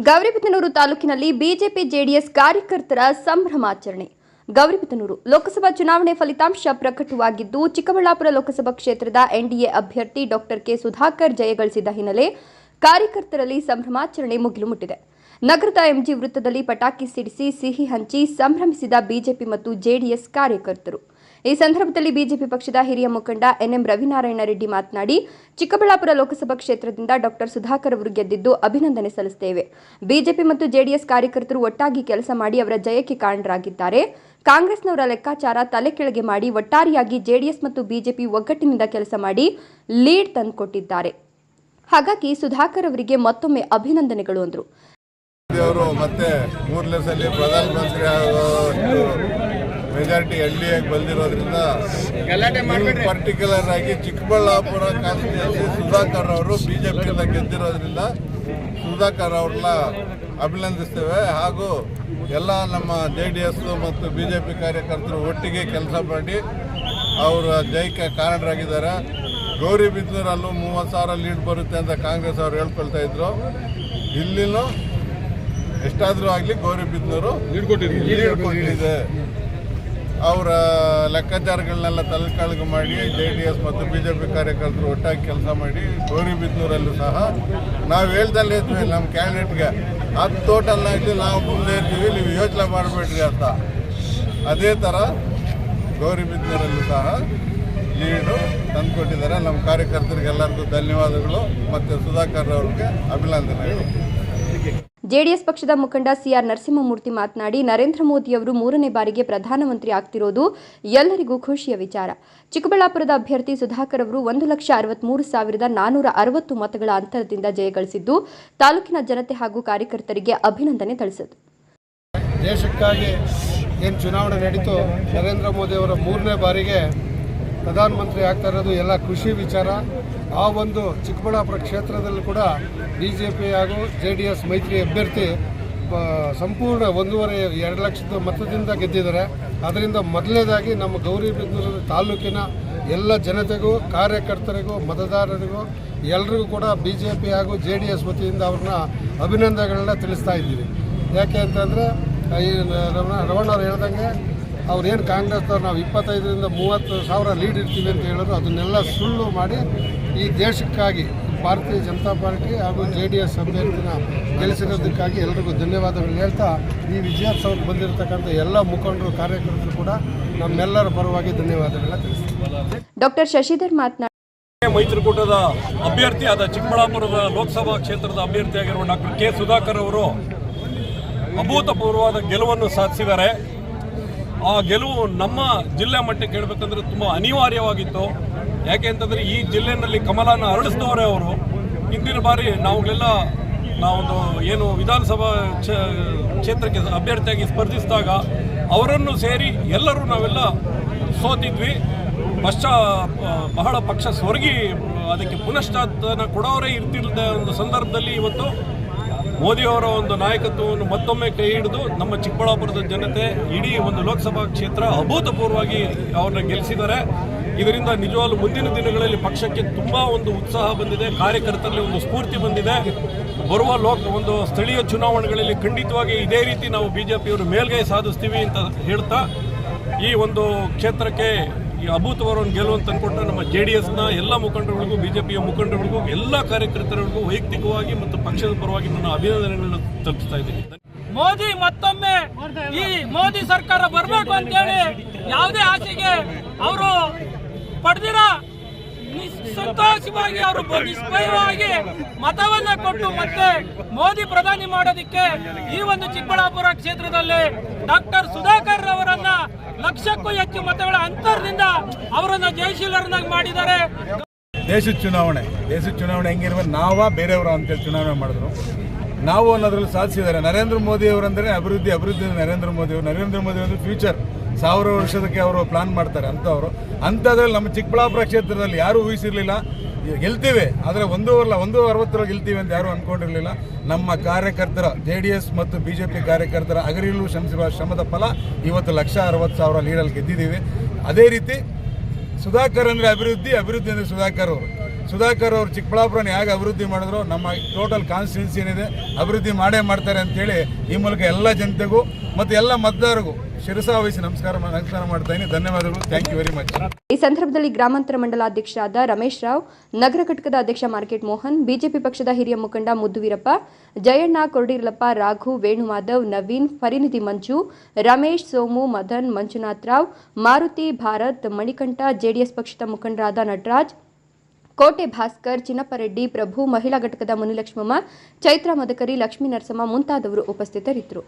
ಗೌರಿಬಿದನೂರು ತಾಲೂಕಿನಲ್ಲಿ BJP JDS ಕಾರ್ಯಕರ್ತರ ಸಂಭ್ರಮಾಚರಣೆ. ಗೌರಿಬಿದನೂರು ಲೋಕಸಭಾ ಚುನಾವಣೆ ಫಲಿತಾಂಶ ಪ್ರಕಟವಾಗಿದ್ದು, ಚಿಕ್ಕಬಳ್ಳಾಪುರ ಲೋಕಸಭಾ ಕ್ಷೇತ್ರದ ಎನ್ಡಿಎ ಅಭ್ಯರ್ಥಿ ಡಾಕ್ಟರ್ ಕೆ ಸುಧಾಕರ್ ಜಯಗಳಿಸಿದ ಹಿನ್ನೆಲೆ ಕಾರ್ಯಕರ್ತರಲ್ಲಿ ಸಂಭ್ರಮಾಚರಣೆ ಮುಗಿಲು ಮುಟ್ಟಿದೆ. ನಗರದ ಎಂಜಿ ವೃತ್ತದಲ್ಲಿ ಪಟಾಕಿ ಸಿಡಿಸಿ ಸಿಹಿ ಹಂಚಿ ಸಂಭ್ರಮಿಸಿದ ಬಿಜೆಪಿ ಮತ್ತು ಜೆಡಿಎಸ್ ಕಾರ್ಯಕರ್ತರು. ಈ ಸಂದರ್ಭದಲ್ಲಿ ಬಿಜೆಪಿ ಪಕ್ಷದ ಹಿರಿಯ ಮುಖಂಡ ಎನ್ಎಂ ರವಿನಾರಾಯಣ ರೆಡ್ಡಿ ಮಾತನಾಡಿ, ಚಿಕ್ಕಬಳ್ಳಾಪುರ ಲೋಕಸಭಾ ಕ್ಷೇತ್ರದಿಂದ ಡಾಕ್ಟರ್ ಸುಧಾಕರ್ ಅವರು ಗೆದ್ದಿದ್ದು ಅಭಿನಂದನೆ ಸಲ್ಲಿಸುತ್ತೇವೆ. ಬಿಜೆಪಿ ಮತ್ತು ಜೆಡಿಎಸ್ ಕಾರ್ಯಕರ್ತರು ಒಟ್ಟಾಗಿ ಕೆಲಸ ಮಾಡಿ ಅವರ ಜಯಕ್ಕೆ ಕಾರಣರಾಗಿದ್ದಾರೆ. ಕಾಂಗ್ರೆಸ್ನವರ ಲೆಕ್ಕಾಚಾರ ತಲೆ ಕೆಳಗೆ ಮಾಡಿ ಒಟ್ಟಾರೆಯಾಗಿ ಜೆಡಿಎಸ್ ಮತ್ತು ಬಿಜೆಪಿ ಒಗ್ಗಟ್ಟಿನಿಂದ ಕೆಲಸ ಮಾಡಿ ಲೀಡ್ ತಂದುಕೊಟ್ಟಿದ್ದಾರೆ. ಹಾಗಾಗಿ ಸುಧಾಕರ್ ಅವರಿಗೆ ಮತ್ತೊಮ್ಮೆ ಅಭಿನಂದನೆಗಳು ಅಂದರು. ಮತ್ತೆ ಮೂರನೇ ಸಲ ಪ್ರಧಾನಮಂತ್ರಿ ಮೆಜಾರಿಟಿ ಎನ್ಡಿಎಗೆ ಬಂದಿರೋದ್ರಿಂದ ಪರ್ಟಿಕ್ಯುಲರ್ ಆಗಿ ಚಿಕ್ಕಬಳ್ಳಾಪುರ ಕಾನ್ಸ್ಟಿಟ್ಯೂನ್ಸಿ ಸುಧಾಕರ್ ಅವರು ಬಿಜೆಪಿಯಿಂದ ಗೆದ್ದಿರೋದ್ರಿಂದ ಸುಧಾಕರ್ ಅವ್ರನ್ನ ಅಭಿನಂದಿಸ್ತೇವೆ. ಹಾಗೂ ಎಲ್ಲ ನಮ್ಮ JDS ಮತ್ತು ಬಿಜೆಪಿ ಕಾರ್ಯಕರ್ತರು ಒಟ್ಟಿಗೆ ಕೆಲಸ ಮಾಡಿ ಅವರ ಜಯಕ್ಕೆ ಕಾರಣರಾಗಿದ್ದಾರೆ. ಗೌರಿಬಿದನೂರಲ್ಲೂ 30,000 ಲೀಡ್ ಬರುತ್ತೆ ಅಂತ ಕಾಂಗ್ರೆಸ್ ಅವರು ಹೇಳ್ಕೊಳ್ತಾ ಇದ್ರು. ಇಲ್ಲಿನೂ ಎಷ್ಟಾದರೂ ಆಗಲಿ ಗೌರಿಬಿದನೂರು ಲೀಡ್ ಕೊಟ್ಟಿದೆ. ಅವರ ಲೆಕ್ಕಾಚಾರಗಳನ್ನೆಲ್ಲ ತಲೆಕೆಳಗು ಮಾಡಿ JDS ಮತ್ತು ಬಿಜೆಪಿ ಕಾರ್ಯಕರ್ತರು ಒಟ್ಟಾಗಿ ಕೆಲಸ ಮಾಡಿ ಗೌರಿಬಿದನೂರಲ್ಲೂ ಸಹ ನಾವು ಹೇಳ್ದಲ್ಲೇ ಇದ್ವಿ ನಮ್ಮ ಕ್ಯಾಂಡಿಡೇಟ್ಗೆ 10 ಟೋಟಲ್ನಾಗಲಿ ನಾವು ಮುಂದೆ ಇರ್ತೀವಿ, ನೀವು ಯೋಚನೆ ಮಾಡಬೇಡ್ರಿ ಅಂತ. ಅದೇ ಥರ ಗೌರಿಬಿದನೂರಲ್ಲೂ ಸಹ ಲೀಡು ತಂದುಕೊಟ್ಟಿದ್ದಾರೆ. ನಮ್ಮ ಕಾರ್ಯಕರ್ತರಿಗೆಲ್ಲರಿಗೂ ಧನ್ಯವಾದಗಳು ಮತ್ತು ಸುಧಾಕರ್ ಅವರಿಗೆ ಅಭಿನಂದನೆಗಳು. ಜೆಡಿಎಸ್ ಪಕ್ಷದ ಮುಖಂಡ ಸಿಆರ್ ನರಸಿಂಹಮೂರ್ತಿ ಮಾತನಾಡಿ, ನರೇಂದ್ರ ಮೋದಿ ಅವರು 3ನೇ ಬಾರಿಗೆ ಪ್ರಧಾನಮಂತ್ರಿ ಆಗ್ತಿರೋದು ಎಲ್ಲರಿಗೂ ಖುಷಿಯ ವಿಚಾರ. ಚಿಕ್ಕಬಳ್ಳಾಪುರದ ಅಭ್ಯರ್ಥಿ ಸುಧಾಕರ್ ಅವರು 1,63,460 ಮತಗಳ ಅಂತರದಿಂದ ಜಯಗಳಿಸಿದ್ದು ತಾಲೂಕಿನ ಜನತೆ ಹಾಗೂ ಕಾರ್ಯಕರ್ತರಿಗೆ ಅಭಿನಂದನೆ ತಿಳಿಸಿದರು. ದೇಶಕ್ಕಾಗಿ ಏನು ಚುನಾವಣೆ ನಡೀತು, ನರೇಂದ್ರ ಮೋದಿ ಅವರ 3ನೇ ಬಾರಿಗೆ ಪ್ರಧಾನಮಂತ್ರಿ ಆಗ್ತಾ ಇರೋದು ಎಲ್ಲ ಖುಷಿ ವಿಚಾರ. ಆ ಒಂದು ಚಿಕ್ಕಬಳ್ಳಾಪುರ ಕ್ಷೇತ್ರದಲ್ಲಿ ಕೂಡ ಬಿಜೆಪಿ ಹಾಗೂ JDS ಮೈತ್ರಿ ಅಭ್ಯರ್ಥಿ ಸಂಪೂರ್ಣ 1.5-2 ಲಕ್ಷದ ಮತದಿಂದ ಗೆದ್ದಿದ್ದಾರೆ. ಅದರಿಂದ ಮೊದಲನೇದಾಗಿ ನಮ್ಮ ಗೌರಿಬಿದನೂರು ತಾಲೂಕಿನ ಎಲ್ಲ ಜನತೆಗೂ, ಕಾರ್ಯಕರ್ತರಿಗೂ, ಮತದಾರರಿಗೂ ಎಲ್ರಿಗೂ ಕೂಡ ಬಿಜೆಪಿ ಹಾಗೂ JDS ವತಿಯಿಂದ ಅವ್ರನ್ನ ಅಭಿನಂದನೆಗಳನ್ನ ತಿಳಿಸ್ತಾ ಇದ್ದೀವಿ. ಯಾಕೆ ಅಂತಂದರೆ ಈ ರವಣ್ಣವ್ರು ಹೇಳ್ದಂಗೆ ಅವ್ರೇನು ಕಾಂಗ್ರೆಸ್ದವ್ರು ನಾವು 25,000-30,000 ಲೀಡ್ ಇರ್ತೀವಿ ಅಂತ ಹೇಳಿದ್ರು, ಅದನ್ನೆಲ್ಲ ಸುಳ್ಳು ಮಾಡಿ ಈ ದೇಶಕ್ಕಾಗಿ ಭಾರತೀಯ ಜನತಾ ಪಾರ್ಟಿ ಹಾಗೂ JDS ಅಭ್ಯರ್ಥಿನ ಗೆಲ್ಲಿಸಿರೋದಕ್ಕಾಗಿ ಎಲ್ರಿಗೂ ಧನ್ಯವಾದಗಳು ಹೇಳ್ತಾ, ಈ ವಿಜಯೋತ್ಸವಕ್ಕೆ ಬಂದಿರತಕ್ಕಂಥ ಎಲ್ಲ ಮುಖಂಡರು, ಕಾರ್ಯಕರ್ತರು ಕೂಡ ನಮ್ಮೆಲ್ಲರ ಪರವಾಗಿ ಧನ್ಯವಾದಗಳನ್ನ ತಿಳಿಸ್ತೀವಿ. ಡಾಕ್ಟರ್ ಶಶಿಧರ್ ಮಾತನಾಡಿ, ಮೈತ್ರಿಕೂಟದ ಅಭ್ಯರ್ಥಿಯಾದ ಚಿಕ್ಕಬಳ್ಳಾಪುರದ ಲೋಕಸಭಾ ಕ್ಷೇತ್ರದ ಅಭ್ಯರ್ಥಿಯಾಗಿರುವ ಡಾಕ್ಟರ್ ಕೆ ಸುಧಾಕರ್ ಅವರು ಅಭೂತಪೂರ್ವವಾದ ಗೆಲುವನ್ನು ಸಾಧಿಸಿದ್ದಾರೆ. ಆ ಗೆಲುವು ನಮ್ಮ ಜಿಲ್ಲೆ ಮಟ್ಟಕ್ಕೆ ಹೇಳಬೇಕಂದ್ರೆ ತುಂಬ ಅನಿವಾರ್ಯವಾಗಿತ್ತು. ಯಾಕೆ ಅಂತಂದರೆ ಈ ಜಿಲ್ಲೆಯಲ್ಲಿ ಕಮಲನ ಅರಳಿಸಿದವರೇ ಅವರು. ಹಿಂದಿನ ಬಾರಿ ನಾವೊಂದು ಏನು ವಿಧಾನಸಭಾ ಕ್ಷೇತ್ರಕ್ಕೆ ಅಭ್ಯರ್ಥಿಯಾಗಿ ಸ್ಪರ್ಧಿಸಿದಾಗ ಅವರನ್ನು ಸೇರಿ ಎಲ್ಲರೂ ನಾವೆಲ್ಲ ಸೋತಿದ್ವಿ. ಬಹಳ ಪಕ್ಷ ಸ್ವರ್ಗಿ ಅದಕ್ಕೆ ಪುನಶ್ಚಾತನ ಕೊಡೋರೇ ಇರ್ತಿಲ್ಲದ ಒಂದು ಸಂದರ್ಭದಲ್ಲಿ ಇವತ್ತು ಮೋದಿಯವರ ಒಂದು ನಾಯಕತ್ವವನ್ನು ಮತ್ತೊಮ್ಮೆ ಕೈ ಹಿಡಿದು ನಮ್ಮ ಚಿಕ್ಕಬಳ್ಳಾಪುರದ ಜನತೆ ಇಡೀ ಒಂದು ಲೋಕಸಭಾ ಕ್ಷೇತ್ರ ಅಭೂತಪೂರ್ವವಾಗಿ ಅವ್ರನ್ನ ಗೆಲ್ಲಿಸಿದ್ದಾರೆ. ಇದರಿಂದ ನಿಜವಾಗ್ಲೂ ಮುಂದಿನ ದಿನಗಳಲ್ಲಿ ಪಕ್ಷಕ್ಕೆ ತುಂಬ ಒಂದು ಉತ್ಸಾಹ ಬಂದಿದೆ, ಕಾರ್ಯಕರ್ತರಲ್ಲಿ ಒಂದು ಸ್ಫೂರ್ತಿ ಬಂದಿದೆ. ಬರುವ ಒಂದು ಸ್ಥಳೀಯ ಚುನಾವಣೆಗಳಲ್ಲಿ ಖಂಡಿತವಾಗಿ ಇದೇ ರೀತಿ ನಾವು ಬಿಜೆಪಿಯವರು ಮೇಲ್ಗೈ ಸಾಧಿಸ್ತೀವಿ ಅಂತ ಹೇಳ್ತಾ, ಈ ಒಂದು ಕ್ಷೇತ್ರಕ್ಕೆ ಈ ಅಭೂತಪೂರ್ವ ಗೆಲುವನ್ನು ತಂದುಕೊಟ್ಟ ನಮ್ಮ JDSನ ಎಲ್ಲ ಮುಖಂಡರುಗಳಿಗೂ, ಬಿಜೆಪಿಯ ಮುಖಂಡರುಗಳಿಗೂ, ಎಲ್ಲ ಕಾರ್ಯಕರ್ತರಿಗೂ ವೈಯಕ್ತಿಕವಾಗಿ ಮತ್ತು ಪಕ್ಷದ ಪರವಾಗಿ ನನ್ನ ಅಭಿನಂದನೆಗಳನ್ನು ತಲುಪಿಸ್ತಾ ಇದ್ದೀನಿ. ಮೋದಿ ಮತ್ತೊಮ್ಮೆ ಈ ಮೋದಿ ಸರ್ಕಾರ ಬರಬೇಕು ಅಂತೇಳಿ ಯಾವುದೇ ಆಸೆಗೆ ಅವರು ಪಡೆದಿರ ಸಂತೋಷವಾಗಿ ಅವರು ನಿಷ್ಠವಾಗಿ ಮತವನ್ನ ಕೊಟ್ಟು ಮತ್ತೆ ಮೋದಿ ಪ್ರಧಾನಿ ಮಾಡೋದಕ್ಕೆ ಈ ಒಂದು ಚಿಕ್ಕಬಳ್ಳಾಪುರ ಕ್ಷೇತ್ರದಲ್ಲಿ ಡಾಕ್ಟರ್ ಸುಧಾಕರ್ ಅವರನ್ನ 1,00,000ಕ್ಕೂ ಹೆಚ್ಚು ಮತಗಳ ಅಂತರದಿಂದ ಅವರನ್ನ ಜಯಶೀಲರನ್ನಾಗಿ ಮಾಡಿದ್ದಾರೆ. ದೇಶದ ಚುನಾವಣೆ ಹೆಂಗಿರ್ಬೇಕು, ಬೇರೆಯವರು ಅಂತೇಳಿ ಚುನಾವಣೆ ಮಾಡಿದ್ರು. ನಾವು ಅನ್ನೋದ್ರಲ್ಲಿ ಸಾಧಿಸಿದ್ದಾರೆ. ನರೇಂದ್ರ ಮೋದಿ ಅವರಂದ್ರೆ ಅಭಿವೃದ್ಧಿ ನರೇಂದ್ರ ಮೋದಿ ಅವರು ಫ್ಯೂಚರ್ 1000 ವರ್ಷದಕ್ಕೆ ಅವರು ಪ್ಲಾನ್ ಮಾಡ್ತಾರೆ ಅಂಥದ್ರಲ್ಲಿ ನಮ್ಮ ಚಿಕ್ಕಬಳ್ಳಾಪುರ ಕ್ಷೇತ್ರದಲ್ಲಿ ಯಾರೂ ಊಹಿಸಿರ್ಲಿಲ್ಲ. ಗೆಲ್ತೀವಿ, ಆದರೆ 160 ಗೆಲ್ತೀವಿ ಅಂತ ಯಾರೂ ಅಂದ್ಕೊಂಡಿರಲಿಲ್ಲ. ನಮ್ಮ ಕಾರ್ಯಕರ್ತರ JDS ಮತ್ತು ಬಿಜೆಪಿ ಕಾರ್ಯಕರ್ತರ ಅಗರಿಲು ಶ್ರಮಿಸಿರುವ ಶ್ರಮದ ಫಲ ಇವತ್ತು 1,60,000 ಲೀಡಲ್ಲಿ ಗೆದ್ದಿದ್ದೀವಿ. ಅದೇ ರೀತಿ ಸುಧಾಕರ್ ಅಂದರೆ ಅಭಿವೃದ್ಧಿ ಅಂದರೆ ಸುಧಾಕರ್ ಅವರು. ಸುಧಾಕರ್ ಅವರು ಚಿಕ್ಕಬಳ್ಳಾಪುರನ ಹೇಗೆ ಅಭಿವೃದ್ಧಿ ಮಾಡಿದ್ರು ನಮ್ಮ ಟೋಟಲ್ ಕಾನ್ಸ್ಟಿಟ್ಯೂನ್ಸಿ ಏನಿದೆ ಅಭಿವೃದ್ಧಿ ಮಾಡೇ ಮಾಡ್ತಾರೆ ಅಂತೇಳಿ ಈ ಮೂಲಕ ಎಲ್ಲ ಜನತೆಗೂ ಮತ್ತು ಎಲ್ಲ ಮತದಾರರಿಗೂ ಶಿರಸಾವಹಿಸಿ ನಮಸ್ಕಾರ ಮಾಡ್ತಾ ಇದ್ದೀನಿ. ಧನ್ಯವಾದಗಳು. Thank you very much. ಈ ಸಂದರ್ಭದಲ್ಲಿ ಗ್ರಾಮಾಂತರ ಮಂಡಲಾಧ್ಯಕ್ಷರಾದ ರಮೇಶ್ ರಾವ್, ನಗರ ಘಟಕದ ಅಧ್ಯಕ್ಷ ಮಾರ್ಕೆಟ್ ಮೋಹನ್, ಬಿಜೆಪಿ ಪಕ್ಷದ ಹಿರಿಯ ಮುಖಂಡ ಮುದ್ದುವೀರಪ್ಪ, ಜಯಣ್ಣ, ಕೊರಡಿರಲಪ್ಪ, ರಾಘು, ವೇಣುಮಾಧವ್, ನವೀನ್, ಪರಿಣಿತಿ ಮಂಜು, ರಮೇಶ್, ಸೋಮು, ಮದನ್, ಮಂಜುನಾಥ್ ರಾವ್, ಮಾರುತಿ, ಭಾರತ್, ಮಣಿಕಂಠ, ಜೆಡಿಎಸ್ ಪಕ್ಷದ ಮುಖಂಡರಾದ ನಟರಾಜ್, ಕೋಟೆ ಭಾಸ್ಕರ್, ಚಿನ್ನಪ್ಪರೆಡ್ಡಿ, ಪ್ರಭು, ಮಹಿಳಾ ಘಟಕದ ಮುನಿಲಕ್ಷ್ಮಮ್ಮ, ಚೈತ್ರ ಮದಕರಿ, ಲಕ್ಷ್ಮೀ ನರಸಮ್ಮ ಮುಂತಾದವರು ಉಪಸ್ಥಿತರಿದ್ದರು.